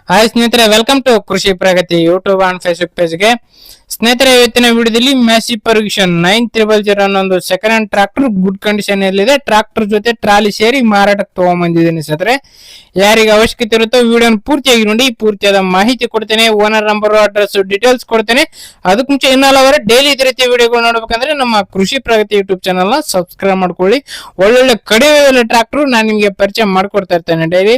Hi ಸ್ನೇಹಿತರೆ, welcome to ಕೃಷಿ ಪ್ರಗತಿ YouTube and Facebook ಪೇಜ್ಗೆ. ಸ್ನೇಹಿತರೆ, ಇವತ್ತಿನ ವಿಡಿಯೋದಲ್ಲಿ ಮ್ಯಾಸಿ ಪರ್ಗ್ಯೂಷನ್ 9000 ಅನ್ನೋ ಒಂದು second hand tractor good condition ಅಲ್ಲಿದೆ. ಟ್ರಾಕ್ಟರ್ ಜೊತೆ ಟ್ರಾಲಿ ಸೇರಿ ಮಾರಾಟಕ್ಕೆ ತಗೊಂಡ್ಬಂದಿದ್ದೀನಿ. ಸ್ನೇಹಿತರೆ, ಯಾರಿಗೆ ಅವಶ್ಯಕತೆ ಇರುತ್ತೋ ವಿಡಿಯೋನ ಪೂರ್ತಿಯಾಗಿ ನೋಡಿ. ಪೂರ್ತಿಯಾದ ಮಾಹಿತಿ ಕೊಡ್ತೇನೆ, ಓನರ್ ನಂಬರ್, ಅಡ್ರೆಸ್, ಡೀಟೇಲ್ಸ್ ಕೊಡ್ತೇನೆ. ಅದಕ್ಕೆ ಮುಂಚೆ ಇನ್ನೊಂದು ಡೈಲಿ ಇದೇ ರೀತಿ ವಿಡಿಯೋಗಳು ನೋಡ್ಬೇಕಂದ್ರೆ ನಮ್ಮ ಕೃಷಿ ಪ್ರಗತಿ ಯೂಟ್ಯೂಬ್ ಚಾನಲ್ ನ ಸಬ್ಸ್ಕ್ರೈಬ್ ಮಾಡ್ಕೊಳ್ಳಿ. ಒಳ್ಳೊಳ್ಳೆ ಕಡಿಮೆ ಟ್ರಾಕ್ಟರ್ ನಾನು ನಿಮಗೆ ಪರಿಚಯ ಮಾಡ್ಕೊಡ್ತಾ ಇರ್ತೇನೆ ಡೈಲಿ.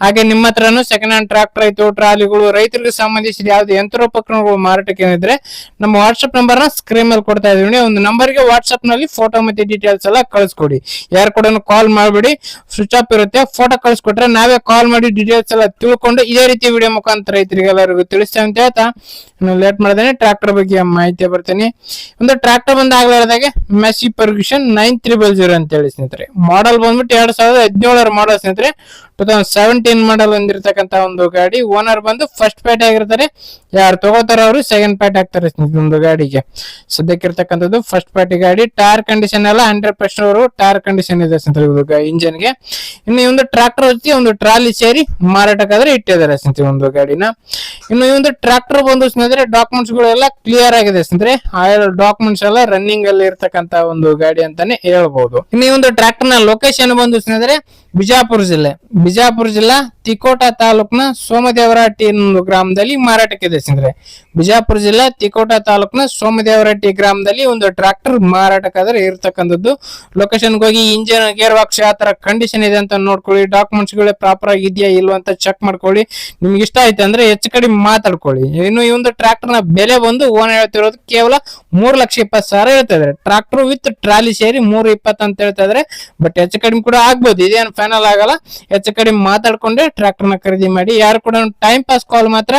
ಹಾಗೆ ನಿಮ್ಮ ಹತ್ರನು ಸೆಕೆಂಡ್ ಹ್ಯಾಂಡ್ ಟ್ರಾಕ್ಟರ್ ಆಯ್ತು, ಟ್ರಾಲಿಗಳು, ರೈತರಿಗೆ ಸಂಬಂಧಿಸಿದ ಯಾವುದೇ ಯಂತ್ರೋಪಕರಣಗಳು ಮಾರಾಟಕ್ಕೆ ಏನಿದ್ರೆ ನಮ್ಮ ವಾಟ್ಸ್ಆಪ್ ನಂಬರ್ ನ ಸ್ಕ್ರೀನ್ ಮೇಲೆ ಕೊಡ್ತಾ ಇದೀನಿ. ಒಂದು ನಂಬರ್ಗೆ ವಾಟ್ಸ್ಆಪ್ ನಲ್ಲಿ ಫೋಟೋ ಮತ್ತೆ ಡೀಟೇಲ್ಸ್ ಎಲ್ಲ ಕಳಿಸ್ಕೊಡಿ. ಯಾರು ಕೂಡ ಕಾಲ್ ಮಾಡಬೇಡಿ, ಸ್ವಿಚ್ ಆಫ್ ಇರುತ್ತೆ. ಫೋಟೋ ಕಳಿಸ್ಕೊಟ್ರೆ ನಾವೇ ಕಾಲ್ ಮಾಡಿ ಡೀಟೇಲ್ಸ್ ಎಲ್ಲ ತಿಳ್ಕೊಂಡು ಇದೇ ರೀತಿ ವಿಡಿಯೋ ಮುಖಾಂತರ ರೈತರಿಗೆ ಎಲ್ಲರಿಗೂ ತಿಳಿಸ್ತೇವೆ ಅಂತ ಹೇಳ್ತಾ ಲೇಟ್ ಮಾಡದೇನೆ ಟ್ರಾಕ್ಟರ್ ಬಗ್ಗೆ ಮಾಹಿತಿ ಬರ್ತೀನಿ. ಒಂದು ಟ್ರಾಕ್ಟರ್ ಬಂದಾಗಲಾರದಾಗೆ ಮ್ಯಾಸಿ ಪರ್ಗ್ಯೂಷನ್ 9300 ಅಂತ ಹೇಳಿ ಸ್ನೇಹಿತರೆ. ಮಾಡಲ್ ಬಂದ್ಬಿಟ್ಟು 2017 ಮಾಡಲ್ ಸ್ನೇಹಿತರೆ. 2017 ಮಾಡಲ್ ಹೊಂದಿರತಕ್ಕಂತ ಒಂದು ಗಾಡಿ. ಓನರ್ ಬಂದು ಫಸ್ಟ್ ಪ್ಯಾಟ್ ಆಗಿರ್ತಾರೆ. ಯಾರು ತಗೋತಾರ ಅವರು ಸೆಕೆಂಡ್ ಪ್ಯಾಟ್ ಆಗ್ತಾರೆ ಒಂದು ಗಾಡಿಗೆ. ಸದ್ಯಕ್ಕಿರ್ತಕ್ಕಂಥದ್ದು ಫಸ್ಟ್ ಪಾರ್ಟಿ ಗಾಡಿ. ಟೈರ್ ಕಂಡೀಷನ್ ಎಲ್ಲ 100% ಅವರು ಟೈರ್ ಕಂಡೀಷನ್ ಇದೆ ಸ್ನೇಹಿತರೆ ಇಂಜಿನ್ ಗೆ. ಇನ್ನು ಈ ಒಂದು ಟ್ರಾಕ್ಟರ್ ಜೊತೆ ಒಂದು ಟ್ರಾಲಿ ಸೇರಿ ಮಾರಾಟಕ್ಕಾದ್ರೆ ಇಟ್ಟಿದ್ದಾರೆ ಸ್ನೇಹಿತರೆ ಒಂದು ಗಾಡಿನ. ಇನ್ನು ಈ ಒಂದು ಟ್ರಾಕ್ಟರ್ ಬಂದು ಸ್ನೇಹಿತರೆ ಡಾಕ್ಯುಮೆಂಟ್ಸ್ ಗಳೆಲ್ಲ ಕ್ಲಿಯರ್ ಆಗಿದೆ ಸ್ನೇಹಿತರೆ. ಡಾಕ್ಯುಮೆಂಟ್ಸ್ ಎಲ್ಲ ರನ್ನಿಂಗ್ ಅಲ್ಲಿ ಇರ್ತಕ್ಕಂತ ಒಂದು ಗಾಡಿ ಅಂತಾನೆ ಹೇಳ್ಬಹುದು. ಇನ್ನು ಈ ಒಂದು ಟ್ರಾಕ್ಟರ್ ನ ಲೊಕೇಶನ್ ಬಂದು ಸ್ನೇಹಿತರೆ ಬಿಜಾಪುರ ಜಿಲ್ಲಾ ತಿಕೋಟ ತಾಲೂಕಿನ ಸೋಮದೇವರಹಟ್ಟಿ ಒಂದು ಗ್ರಾಮದಲ್ಲಿ ಮಾರಾಟಕ್ಕಿದೆ ಸ್ನೇಹಿತರೆ. ಬಿಜಾಪುರ ಜಿಲ್ಲಾ ತಿಕೋಟ ತಾಲೂಕಿನ ಸೋಮದೇವರಹಟ್ಟಿ ಗ್ರಾಮದಲ್ಲಿ ಒಂದು ಟ್ರಾಕ್ಟರ್ ಮಾರಾಟಕ್ಕಾದ್ರೆ ಇರ್ತಕ್ಕಂಥದ್ದು. ಲೊಕೇಶನ್ ಹೋಗಿ ಇಂಜಿನ್, ಗೇರ್ ಬಾಕ್ಸ್ ಯಾವ ತರ ಕಂಡೀಷನ್ ಇದೆ ಅಂತ ನೋಡ್ಕೊಳ್ಳಿ. ಡಾಕ್ಯುಮೆಂಟ್ಸ್ ಗಳು ಪ್ರಾಪರ್ ಆಗಿದೆಯಾ ಇಲ್ವಾ ಅಂತ ಚೆಕ್ ಮಾಡ್ಕೊಳ್ಳಿ. ನಿಮ್ಗೆ ಇಷ್ಟ ಆಯ್ತು ಅಂದ್ರೆ ಹೆಚ್ಚು ಕಡಿಮೆ ಮಾತಾಡ್ಕೊಳ್ಳಿ. ಇನ್ನು ಈ ಒಂದು ಟ್ರಾಕ್ಟರ್ ನ ಬೆಲೆ ಬಂದು ಓನರ್ ಹೇಳ್ತಿರೋದು ಕೇವಲ 3,20,000 ಹೇಳ್ತಾ ಇದಾರೆ. ಟ್ರಾಕ್ಟರ್ ವಿತ್ ಟ್ರಾಲಿ ಸೇರಿ 3,20,000 ಅಂತ ಹೇಳ್ತಾ ಇದಾರೆ. ಬಟ್ ಹೆಚ್ಚು ಕಡಿಮೆ ಕೂಡ ಆಗ್ಬೋದು, ಇದೇನು ಫೈನಲ್ ಆಗಲ್ಲ. ಹೆಚ್ಚು ಕಡಿಮೆ ಮಾತಾಡ್ಕೊಂಡೆ ಟ್ರಾಕ್ಟರ್ ನ ಖರೀದಿ ಮಾಡಿ. ಯಾರು ಕೂಡ ಟೈಮ್ ಪಾಸ್ ಕಾಲ್ ಮಾತ್ರ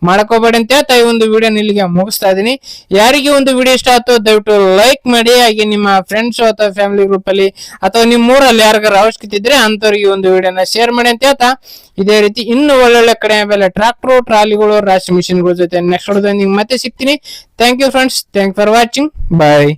ಮಾಡ್ಕೋಬೇಡಿ ಅಂತ ಹೇಳ್ತಾ ಈ ಒಂದು ವಿಡಿಯೋ ಇಲ್ಲಿಗೆ ಮುಗಿಸ್ತಾ ಇದೀನಿ. ಯಾರಿಗೆ ಒಂದು ವಿಡಿಯೋ ಇಷ್ಟ ಆಯ್ತು ದಯವಿಟ್ಟು ಲೈಕ್ ಮಾಡಿ. ಹಾಗೆ ನಿಮ್ಮ ಫ್ರೆಂಡ್ಸ್ ಅಥವಾ ಫ್ಯಾಮಿಲಿ ಗ್ರೂಪ್ ಅಲ್ಲಿ ಅಥವಾ ನಿಮ್ಮ ಊರಲ್ಲಿ ಯಾರಿಗಾರ ಅವಶ್ಯಕತೆ ಇದ್ರೆ ಅಂತವ್ರಿಗೆ ಒಂದು ವಿಡಿಯೋನ ಶೇರ್ ಮಾಡಿ ಅಂತ ಹೇಳ್ತಾ ಇದೇ ರೀತಿ ಇನ್ನು ಒಳ್ಳೊಳ್ಳೆ ಕಡಿಮೆ ಬೆಲೆ ಟ್ರಾಕ್ಟರ್, ಟ್ರಾಲಿಗಳು, ರಾಶಿ ಮಿಷಿನ್ಗಳ ಜೊತೆ ನೆಕ್ಸ್ಟ್ ವಿಡಿಯೋದಲ್ಲಿ ಮತ್ತೆ ಸಿಗ್ತೀನಿ. Thank you friends, thank for watching, bye.